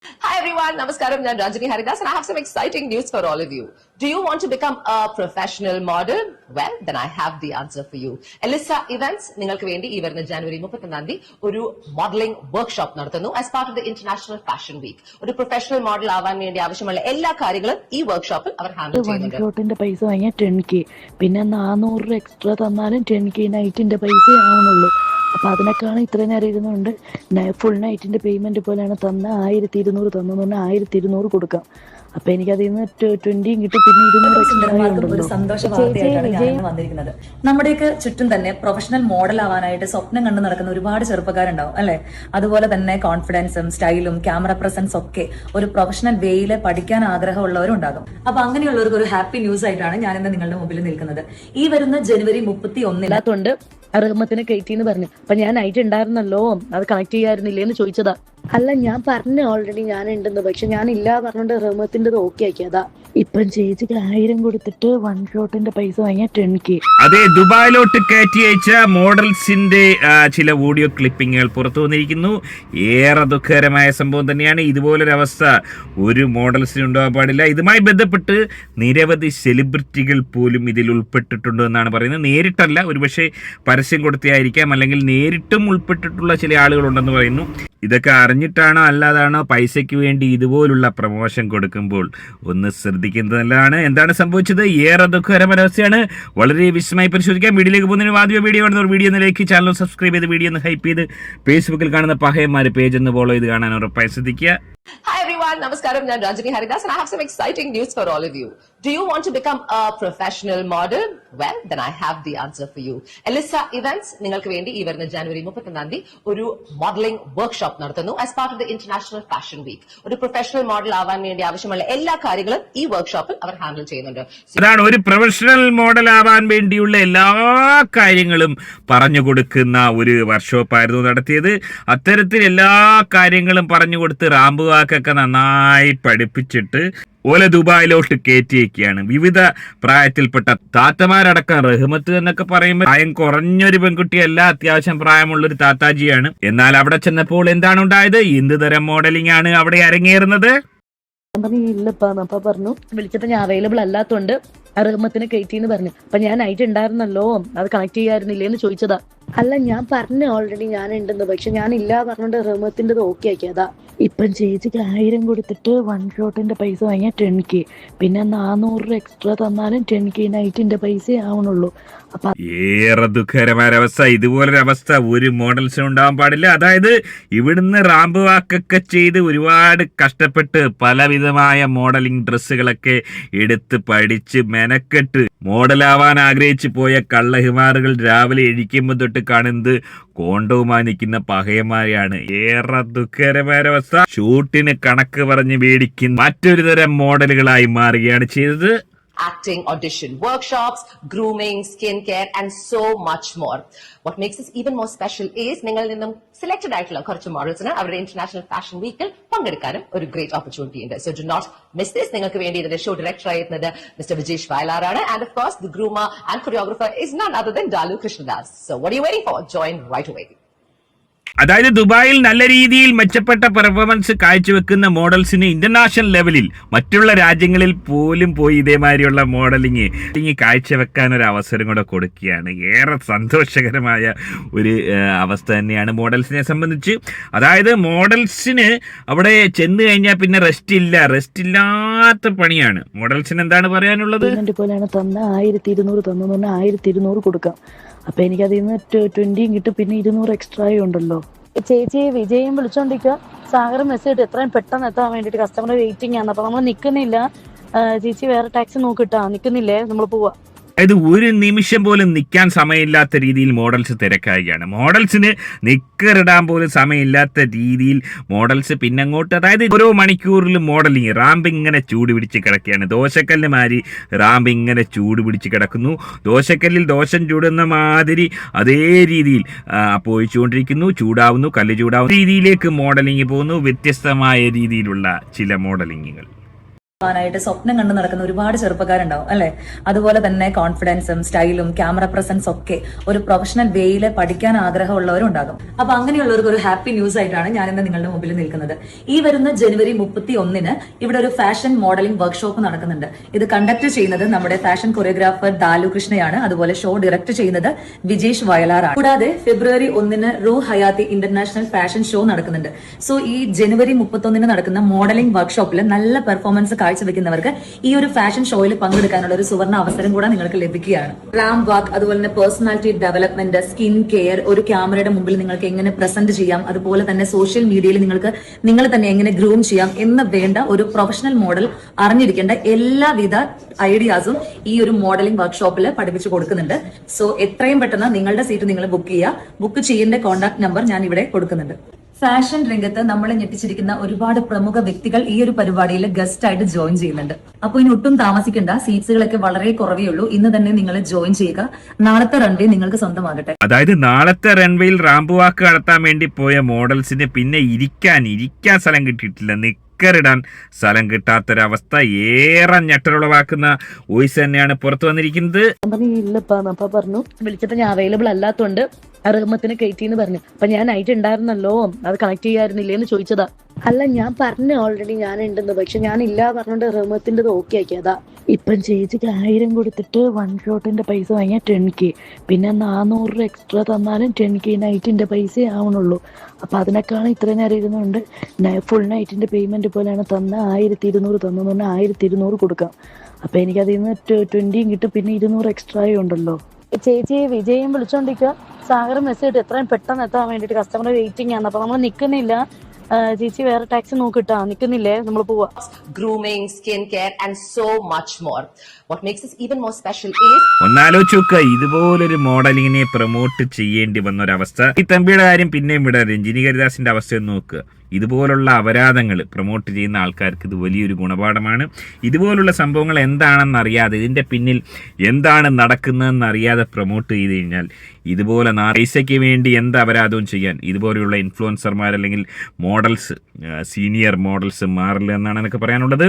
Hi everyone, Namaskaram. I'm Ranjini Haridas and I have some exciting news for all of you. Do you want to become a professional model? Well, then I have the answer for you. Elissa Events നിങ്ങൾക്ക് വേണ്ടി ഈ വരുന്ന ജനുവരി 31 ഒരു modelling workshop നടത്തുന്നു as part of the International Fashion Week. ഒരു professional model ആവാൻ വേണ്ടി ആവശ്യമുള്ള എല്ലാ കാര്യങ്ങളും ഈ വർക്ക്ഷോപ്പിൽ അവർ ഹാൻഡിൽ ചെയ്യുന്നുണ്ട്. ഷോട്ടിന്റെ പൈസ വാങ്ങിയാൽ 10K, പിന്നെ 400 എക്സ്ട്രാ തന്നാലും 10K നൈറ്റിന്റെ പൈസ ആവുന്നുള്ളൂ. അപ്പൊ അതിനൊക്കെയാണ് ഇത്രയും നേരം ഇരുന്നുകൊണ്ട് ഫുൾ നൈറ്റിന്റെ പേയ്മെന്റ് പോലെയാണ് തന്ന 1200 തന്നു പറഞ്ഞാൽ 1200 കൊടുക്കാം. അപ്പൊ എനിക്ക് അതിൽ നിന്ന് 20 കിട്ടും, പിന്നെ 200 ഒരു സന്തോഷ വാർത്തയായിട്ടാണ് ഞാൻ വന്നിരിക്കുന്നത്. നമ്മുടെയൊക്കെ ചുറ്റും തന്നെ പ്രൊഫഷണൽ മോഡൽ ആവാനായിട്ട് സ്വപ്നം കണ്ടു നടക്കുന്ന ഒരുപാട് ചെറുപ്പക്കാരുണ്ടാവും അല്ലെ. അതുപോലെ തന്നെ കോൺഫിഡൻസും സ്റ്റൈലും ക്യാമറ പ്രസൻസ് ഒക്കെ ഒരു പ്രൊഫഷണൽ വേയിൽ പഠിക്കാൻ ആഗ്രഹമുള്ളവരും ഉണ്ടാകും. അപ്പൊ അങ്ങനെയുള്ളവർക്ക് ഒരു ഹാപ്പി ന്യൂസ് ആയിട്ടാണ് ഞാൻ ഇന്ന് നിങ്ങളുടെ മുമ്പിൽ നിൽക്കുന്നത്. ഈ വരുന്ന ജനുവരി 31 റഹ്മത്തിന് കയറ്റിന്ന് പറഞ്ഞു. അപ്പൊ ഞാൻ നൈറ്റ് ഉണ്ടായിരുന്നല്ലോ, അത് കണക്ട് ചെയ്യാറുന്നില്ലേന്ന് ചോദിച്ചതാ. അല്ല, ഞാൻ പറഞ്ഞു ഓൾറെഡി ഞാൻ ഉണ്ടെന്ന്, പക്ഷെ ഞാൻ ഇല്ല പറഞ്ഞോണ്ട് റഹ്മത്തിൻ്റെത് ഓക്കെ ആക്കിയതാ. ഇപ്പം ചേച്ചിക്ക് 1000 കൊടുത്തിട്ട് വൺ ഷോട്ടിന്റെ പൈസ വാങ്ങിയ 10K. അതെ, ദുബായിലോട്ട് കയറ്റി അയച്ച മോഡൽസിന്റെ ചില വീഡിയോ ക്ലിപ്പിങ്ങുകൾ പുറത്തു വന്നിരിക്കുന്നു. ഏറെ ദുഃഖകരമായ സംഭവം തന്നെയാണ്. ഇതുപോലൊരവസ്ഥ ഒരു മോഡൽസിന് ഉണ്ടാകാൻ പാടില്ല. ഇതുമായി ബന്ധപ്പെട്ട് നിരവധി സെലിബ്രിറ്റികൾ പോലും ഇതിൽ ഉൾപ്പെട്ടിട്ടുണ്ട് എന്നാണ് പറയുന്നത്. നേരിട്ടല്ല, ഒരുപക്ഷെ പരസ്യം കൊടുത്തായിരിക്കാം, അല്ലെങ്കിൽ നേരിട്ടും ഉൾപ്പെട്ടിട്ടുള്ള ചില ആളുകളുണ്ടെന്ന് പറയുന്നു. ഇതൊക്കെ അറിഞ്ഞിട്ടാണോ അല്ലാതാണോ പൈസയ്ക്ക് വേണ്ടി ഇതുപോലുള്ള പ്രമോഷൻ കൊടുക്കുമ്പോൾ ഒന്ന് ശ്രദ്ധിക്കുന്നത് നല്ലതാണ്. എന്താണ് സംഭവിച്ചത്? ഏറെ ദുഃഖകരമൊരവസ്ഥയാണ്. വളരെ വിശദമായി പരിശോധിക്കാം. വീഡിയോയിലേക്ക് പോകുന്നതിന് ആദ്യം വീഡിയോ കാണുന്നവർ വീഡിയോ ഒന്ന് ലൈക്ക്, ചാനൽ സബ്സ്ക്രൈബ് ചെയ്ത് വീഡിയോ ഒന്ന് ഹൈപ്പ് ചെയ്ത് ഫേസ്ബുക്കിൽ കാണുന്ന പഹയന്മാർ പേജ് ഒന്ന് ഫോളോ ചെയ്ത് കാണാൻ ഉറപ്പായി ശ്രദ്ധിക്കുക. Hi everyone, Namaskaram. I'm Ranjini Haridas and I have some exciting news for all of you. Do you want to become a professional model? Well, then I have the answer for you. Elissa Events നിങ്ങൾക്ക് വേണ്ടി ഈ വരുന്ന ജനുവരി 31 ഒരു modelling workshop നടത്തുന്നു as part of the International Fashion Week. ഒരു professional model ആവാൻ വേണ്ടി ആവശ്യമുള്ള എല്ലാ കാര്യങ്ങളും ഈ വർക്ക്ഷോപ്പിൽ അവർ ഹാൻഡിൽ ചെയ്യുന്നുണ്ട്. അതാണ് ഒരു പ്രൊഫഷണൽ മോഡൽ ആവാൻ വേണ്ടിയുള്ള എല്ലാ കാര്യങ്ങളും പറഞ്ഞു കൊടുക്കുന്ന ഒരു വർക്ക്ഷോപ്പായിരുന്നു നടത്തിയത്. അത്തരത്തിൽ എല്ലാ കാര്യങ്ങളും പറഞ്ഞു കൊടുത്ത് റാമ്പുവാക്കൊക്കെ നന്നായി പഠിപ്പിച്ചിട്ട് ഓല ദുബായിലോട്ട് കയറ്റിയേക്കാണ്. വിവിധ പ്രായത്തിൽപ്പെട്ട താത്തമാരടക്കം. റഹ്മത്ത് എന്നൊക്കെ പറയുമ്പോൾ പ്രായം കുറഞ്ഞൊരു പെൺകുട്ടിയല്ല, അത്യാവശ്യം പ്രായമുള്ളൊരു താത്താജിയാണ്. എന്നാൽ അവിടെ ചെന്നപ്പോൾ എന്താണ് ഉണ്ടായത്? എന്ത് തരം മോഡലിംഗ് ആണ് അവിടെ അരങ്ങേറുന്നത്? ഇല്ലപ്പാ പറഞ്ഞു. വിളിച്ചപ്പോ ഞാൻ അവൈലബിൾ അല്ലാത്തോണ്ട് റഹ്മത്തിന് കയറ്റിന്ന് പറഞ്ഞു. അപ്പൊ ഞാൻ നൈറ്റ് ഉണ്ടായിരുന്നല്ലോ, അത് കണക്ട് ചെയ്യാറുന്നില്ലേന്ന് ചോദിച്ചതാ. അല്ല, ഞാൻ പറഞ്ഞു ഓൾറെഡി ഞാൻ ഉണ്ടെന്ന്, പക്ഷെ ഞാൻ ഇല്ല പറഞ്ഞോണ്ട് റഹ്മത്തിൻ്റെത് ഓക്കെ ആക്കിയതാ. ഇപ്പം ചേച്ചിക്ക് 1000 കൊടുത്തിട്ട് വൺ ഷോട്ടിന്റെ പൈസ വാങ്ങിയ 10K, പിന്നെ 400 എക്സ്ട്രാ തന്നാലും 10K നൈറ്റിന്റെ പൈസ ആവണുള്ളൂ. അപ്പൊ ഏറെ ദുഃഖകരമായ അവസ്ഥ. ഇതുപോലൊരവസ്ഥ ഒരു മോഡൽസിനും ഉണ്ടാവാൻ പാടില്ല. അതായത് ഇവിടുന്ന് റാമ്പ് വാക്കൊക്കെ ചെയ്ത് ഒരുപാട് കഷ്ടപ്പെട്ട് പലവിധമായ മോഡലിംഗ് ഡ്രസ്സുകളൊക്കെ എടുത്ത് പഠിച്ച് മെനക്കെട്ട് മോഡലാവാൻ ആഗ്രഹിച്ചു പോയ കള്ളഹിമാറുകൾ രാവിലെ എഴിക്കുമ്പോൾ തൊട്ട് കാണുന്നത് കോണ്ടവുമായി നിൽക്കുന്ന പഹയന്മാരെയാണ്. ഏറെ ദുഃഖകരമായ അവസ്ഥ. ഷൂട്ടിന് കണക്ക് പറഞ്ഞ് മേടിക്കുന്ന മറ്റൊരു തരം മോഡലുകളായി മാറുകയാണ് ചെയ്തത്. Acting, audition, workshops, grooming, skincare and so much more. What makes this even more special is നിങ്ങളിൽ നിന്നും സെലക്ടഡ് ആയിട്ടുള്ള കുറച്ച് മോഡൽസിന് അവരുടെ ഇന്റർനാഷണൽ ഫാഷൻ വീക്കിൽ പങ്കെടുക്കാനും ഒരു ഗ്രേറ്റ് ഓപ്പർച്യൂണിറ്റി ഉണ്ട്. So do not miss this. നിങ്ങൾക്ക് വേണ്ടി ഇതിന്റെ ഷോ ഡയറക്ടർ ആയിരുന്നത് മിസ്റ്റർ വിജേഷ് വയലാറാണ്. And of course the groomer and choreographer is none other than Dalu Krishnadas. So what are you waiting for? Join right away. അതായത് ദുബായിൽ നല്ല രീതിയിൽ മെച്ചപ്പെട്ട പെർഫോമൻസ് കാഴ്ചവെക്കുന്ന മോഡൽസിന് ഇന്റർനാഷണൽ ലെവലിൽ മറ്റുള്ള രാജ്യങ്ങളിൽ പോലും പോയി ഇതേമാതിരിയുള്ള മോഡലിംഗ് കാഴ്ചവെക്കാൻ ഒരു അവസരം കൂടെ കൊടുക്കുകയാണ്. ഏറെ സന്തോഷകരമായ ഒരു അവസ്ഥ തന്നെയാണ് മോഡൽസിനെ സംബന്ധിച്ച്. അതായത് മോഡൽസിന് അവിടെ ചെന്ന് കഴിഞ്ഞാൽ പിന്നെ റെസ്റ്റ് ഇല്ലാത്ത പണിയാണ്. മോഡൽസിന് എന്താണ് പറയാനുള്ളത്? പോലെയാണ് തന്ന 1200 തന്നു പറഞ്ഞാൽ 1200 കൊടുക്കാം. അപ്പൊ എനിക്ക് അതിൽ നിന്ന് 20 കിട്ടും, പിന്നെ 200 എക്സ്ട്രാ ഉണ്ടല്ലോ. ചേച്ചി വിജയം വിളിച്ചോണ്ടിരിക്കുക. സാഗർ മെസ്സേജ് എത്രയും പെട്ടെന്ന് എത്താൻ വേണ്ടിട്ട് കസ്റ്റമർ വെയിറ്റിംഗ് ആണ്. അപ്പൊ നമ്മൾ നിക്കുന്നില്ല ചേച്ചി, വേറെ ടാക്സി നോക്കിട്ടാ. നിക്കുന്നില്ലേ, നമ്മൾ പോവാ. അതായത് ഒരു നിമിഷം പോലും നിൽക്കാൻ സമയമില്ലാത്ത രീതിയിൽ മോഡൽസ് തിരക്കാവുകയാണ്. മോഡൽസിന് നിക്കറിടാൻ പോലും സമയമില്ലാത്ത രീതിയിൽ മോഡൽസ് പിന്നങ്ങോട്ട്, അതായത് ഓരോ മണിക്കൂറിലും മോഡലിങ് റാമ്പ് ഇങ്ങനെ ചൂട് പിടിച്ച് കിടക്കുകയാണ്. ദോശക്കല്ല് മാതിരി റാമ്പ് ഇങ്ങനെ ചൂട് പിടിച്ച് കിടക്കുന്നു. ദോശക്കല്ലിൽ ദോശം ചൂടുന്ന മാതിരി അതേ രീതിയിൽ പോയിച്ചുകൊണ്ടിരിക്കുന്നു. ചൂടാവുന്നു, കല്ല് ചൂടാവുന്ന രീതിയിലേക്ക് മോഡലിങ് പോകുന്നു. വ്യത്യസ്തമായ രീതിയിലുള്ള ചില മോഡലിങ്ങുകൾ. ായിട്ട് സ്വപ്നം കണ്ടു നടക്കുന്ന ഒരുപാട് ചെറുപ്പക്കാരുണ്ടാവും അല്ലെ. അതുപോലെ തന്നെ കോൺഫിഡൻസും സ്റ്റൈലും ക്യാമറ പ്രസൻസ് ഒക്കെ ഒരു പ്രൊഫഷണൽ വേയിൽ പഠിക്കാൻ ആഗ്രഹമുള്ളവരും ഉണ്ടാകും. അപ്പൊ അങ്ങനെയുള്ളവർക്ക് ഒരു ഹാപ്പി ന്യൂസ് ആയിട്ടാണ് ഞാൻ ഇന്ന് നിങ്ങളുടെ മുമ്പിൽ നിൽക്കുന്നത്. ഈ വരുന്ന ജനുവരി 31 ഇവിടെ ഒരു ഫാഷൻ മോഡലിംഗ് വർക്ക്ഷോപ്പ് നടക്കുന്നുണ്ട്. ഇത് കണ്ടക്ട് ചെയ്യുന്നത് നമ്മുടെ ഫാഷൻ കൊറിയോഗ്രാഫർ ദാലു കൃഷ്ണയാണ്. അതുപോലെ ഷോ ഡയറക്ട് ചെയ്യുന്നത് വിജേഷ് വയലാറാണ്. കൂടാതെ ഫെബ്രുവരി 1 റൂ ഹയാത്തി ഇന്റർനാഷണൽ ഫാഷൻ ഷോ നടക്കുന്നുണ്ട്. സോ ഈ ജനുവരി 31 നടക്കുന്ന മോഡലിംഗ് വർക്ക്ഷോപ്പിൽ നല്ല പെർഫോമൻസ് കാഴ്ചവെക്കുന്നവർക്ക് ഈ ഒരു ഫാഷൻ ഷോയിൽ പങ്കെടുക്കാനുള്ള ഒരു സുവർണ്ണ അവസരം കൂടെ നിങ്ങൾക്ക് ലഭിക്കുകയാണ്. റാം വാക്ക്, അതുപോലെ തന്നെ പേഴ്സണാലിറ്റി ഡെവലപ്മെന്റ്, സ്കിൻ കെയർ, ഒരു ക്യാമറയുടെ മുമ്പിൽ നിങ്ങൾക്ക് എങ്ങനെ പ്രസന്റ് ചെയ്യാം, അതുപോലെ തന്നെ സോഷ്യൽ മീഡിയയിൽ നിങ്ങൾക്ക് നിങ്ങൾ തന്നെ എങ്ങനെ ഗ്രൂം ചെയ്യാം എന്ന് വേണ്ട ഒരു പ്രൊഫഷണൽ മോഡൽ അറിഞ്ഞിരിക്കേണ്ട എല്ലാവിധ ഐഡിയാസും ഈ ഒരു മോഡലിംഗ് വർക്ക്ഷോപ്പിൽ പഠിപ്പിച്ചു കൊടുക്കുന്നുണ്ട്. സോ എത്രയും പെട്ടെന്ന് നിങ്ങളുടെ സീറ്റ് നിങ്ങൾ ബുക്ക് ചെയ്യുക. ബുക്ക് ചെയ്യേണ്ട കോൺടാക്ട് നമ്പർ ഞാൻ ഇവിടെ കൊടുക്കുന്നുണ്ട്. ഫാഷൻ രംഗത്ത് നമ്മളെ ഞെട്ടിച്ചിരിക്കുന്ന ഒരുപാട് പ്രമുഖ വ്യക്തികൾ ഈ ഒരു പരിപാടിയിൽ ഗസ്റ്റ് ആയിട്ട് ജോയിൻ ചെയ്യുന്നുണ്ട്. അപ്പൊ ഇനി ഒട്ടും താമസിക്കേണ്ട, സീറ്റ്സുകളൊക്കെ വളരെ കുറവേ ഉള്ളൂ. ഇന്ന് തന്നെ നിങ്ങൾ ജോയിൻ ചെയ്യുക. നാളത്തെ റൺവേ നിങ്ങൾക്ക് സ്വന്തമാകട്ടെ. അതായത് നാളത്തെ റൺവേയിൽ റാമ്പ് വാക്ക് നടത്താൻ വേണ്ടി പോയ മോഡൽസിന് പിന്നെ ഇരിക്കാൻ സ്ഥലം കിട്ടിയിട്ടില്ല. നിക്കറിടാൻ സ്ഥലം കിട്ടാത്തൊരവസ്ഥ ഏറെ ഞെട്ടലുളവാക്കുന്ന വോയിസ് തന്നെയാണ് പുറത്തു വന്നിരിക്കുന്നത്. ഇല്ലപ്പാ അപ്പ പറഞ്ഞു വിളിച്ചപ്പോ ഞാൻ അവൈലബിൾ അല്ലാത്തോണ്ട് റഹ്മത്തിനെ കയറ്റിന്ന് പറഞ്ഞു. അപ്പൊ ഞാൻ നൈറ്റ് ഉണ്ടായിരുന്നല്ലോ, അത് കണക്ട് ചെയ്യാറുന്നില്ലേന്ന് ചോദിച്ചതാ. അല്ല ഞാൻ പറഞ്ഞു ഓൾറെഡി ഞാൻ ഉണ്ടെന്ന്, പക്ഷെ ഞാൻ ഇല്ല പറഞ്ഞോണ്ട് റഹ്മത്തിൻ്റെത് ഓക്കെ ആക്കിയതാ. ഇപ്പം ചേച്ചിക്ക് 1000 കൊടുത്തിട്ട് 1 ഷോട്ടിന്റെ പൈസ വാങ്ങിയാൽ 10K, പിന്നെ 400 എക്സ്ട്രാ തന്നാലും 10K നൈറ്റിന്റെ പൈസ ആവണുള്ളൂ. അപ്പൊ അതിനേക്കാളും ഇത്ര നേരം ഇരുന്നുകൊണ്ട് ഫുൾ നൈറ്റിന്റെ പേയ്മെന്റ് പോലെയാണ് തന്ന 1200 തന്നു പറഞ്ഞാൽ 1200 കൊടുക്കാം. അപ്പൊ എനിക്ക് അതിൽ നിന്ന് 20 കിട്ടും, പിന്നെ 200 എക്സ്ട്രാ ഉണ്ടല്ലോ. ചേച്ചി വിജയം വിളിച്ചോണ്ടിരിക്കുക. സാഗർ മെസ്സേജ് എത്രയും പെട്ടെന്ന് എത്താൻ വേണ്ടിട്ട് കസ്റ്റമർ വെയിറ്റിംഗ് ആണ്. അപ്പൊ നമ്മൾ നിൽക്കുന്നില്ല ചേച്ചി, വേറെ ടാക്സി നോക്കിട്ടാ. നിൽക്കുന്നില്ലേ, നമ്മൾ പോവാ. Grooming, skincare and so much more. What makes this even more special is ഒന്നാലോചിക്ക, ഇതുപോലൊരു മോഡലിങ്ങിനെ പ്രൊമോട്ട് ചെയ്യേണ്ടി വന്ന ഒരവസ്ഥ. ഈ തമ്പിയുടെ കാര്യം പിന്നെയും വിടാം. രഞ്ജിനി ഹരിദാസിന്റെ അവസ്ഥ നോക്കുക. ഇതുപോലുള്ള അപരാധങ്ങൾ പ്രൊമോട്ട് ചെയ്യുന്ന ആൾക്കാർക്ക് ഇത് വലിയൊരു ഗുണപാഠമാണ്. ഇതുപോലുള്ള സംഭവങ്ങൾ എന്താണെന്ന് അറിയാതെ, ഇതിൻ്റെ പിന്നിൽ എന്താണ് നടക്കുന്നതെന്ന് അറിയാതെ പ്രൊമോട്ട് ചെയ്ത് കഴിഞ്ഞാൽ ഇതുപോലെ പൈസയ്ക്ക് വേണ്ടി എന്ത് അപരാധവും ചെയ്യാൻ ഇതുപോലെയുള്ള ഇൻഫ്ലുവൻസർമാർ അല്ലെങ്കിൽ മോഡൽസ്, സീനിയർ മോഡൽസ് മാറില്ല എന്നാണ് എനിക്ക് പറയാനുള്ളത്.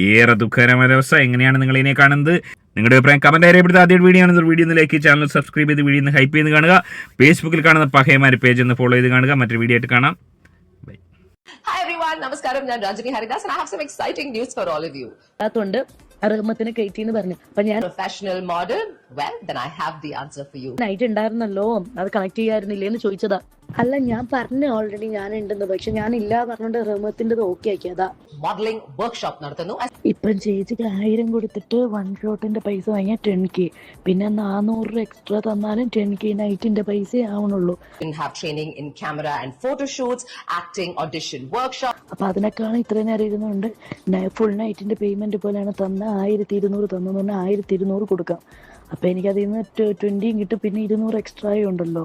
ഏറെ ദുഃഖകരമായ അവസ്ഥ. എങ്ങനെയാണ് നിങ്ങൾ ഇതിനെ കാണുന്നത്? നിങ്ങളുടെ അഭിപ്രായം കമന്റ് അറിയപ്പെടുന്നത്. ആദ്യ വീഡിയോ ആണെന്ന് വീഡിയോ ഒന്ന് ലൈക്ക് ചെയ്ത് ചാനൽ സബ്സ്ക്രൈബ് ചെയ്ത് വീഡിയോ ഒന്ന് ഹൈപ്പ് ചെയ്ത് കാണുക. ഫേസ്ബുക്കിൽ കാണുന്ന പഹയമാർ പേജ് ഒന്ന് ഫോളോ ചെയ്ത് കാണുക. മറ്റൊരു വീഡിയോ ആയിട്ട് കാണാം. Hi everyone, Namaskaram, I'm Ranjini Haridas and I have some exciting news for all of you. അതുകൊണ്ട് റഹ്മത്തിനെ കയറ്റിന്ന് പറഞ്ഞു. അപ്പൊ ഞാൻ Professional model? Well, then I have the answer for you. Night ഉണ്ടായിരുന്നല്ലോ, അത് കണക്ട് ചെയ്യാറുന്നില്ലേന്ന് ചോദിച്ചതാ. അല്ല ഞാൻ പറഞ്ഞു ഓൾറെഡി ഞാൻ ഉണ്ടെന്ന്, പക്ഷെ ഞാൻ ഇല്ല പറഞ്ഞോണ്ട് റഹ്മത്തിൻ്റെത് ഓക്കെ ആക്കിയതാ. Modeling workshop നടത്തുന്നു. ഇപ്പം ചേച്ചിക്ക് 1000 കൊടുത്തിട്ട് 1 ഷോട്ടിന്റെ പൈസ വാങ്ങിയാൽ 10K, പിന്നെ 400 എക്സ്ട്രാ തന്നാലും 10K നൈറ്റിന്റെ പൈസ ആവണുള്ളൂ. You have training in camera and photo shoots, acting, audition, workshop. അപ്പൊ അതിനേക്കാളും ഇത്ര നേരം ഇരുന്നുകൊണ്ട് ഫുൾ നൈറ്റിന്റെ പേയ്മെന്റ് പോലെയാണ് തന്ന 1200 തന്നു പറഞ്ഞാൽ 1200 കൊടുക്കാം. അപ്പൊ എനിക്ക് അതിൽ നിന്ന് 20 കിട്ടും, പിന്നെ 200 എക്സ്ട്രാ ഉണ്ടല്ലോ.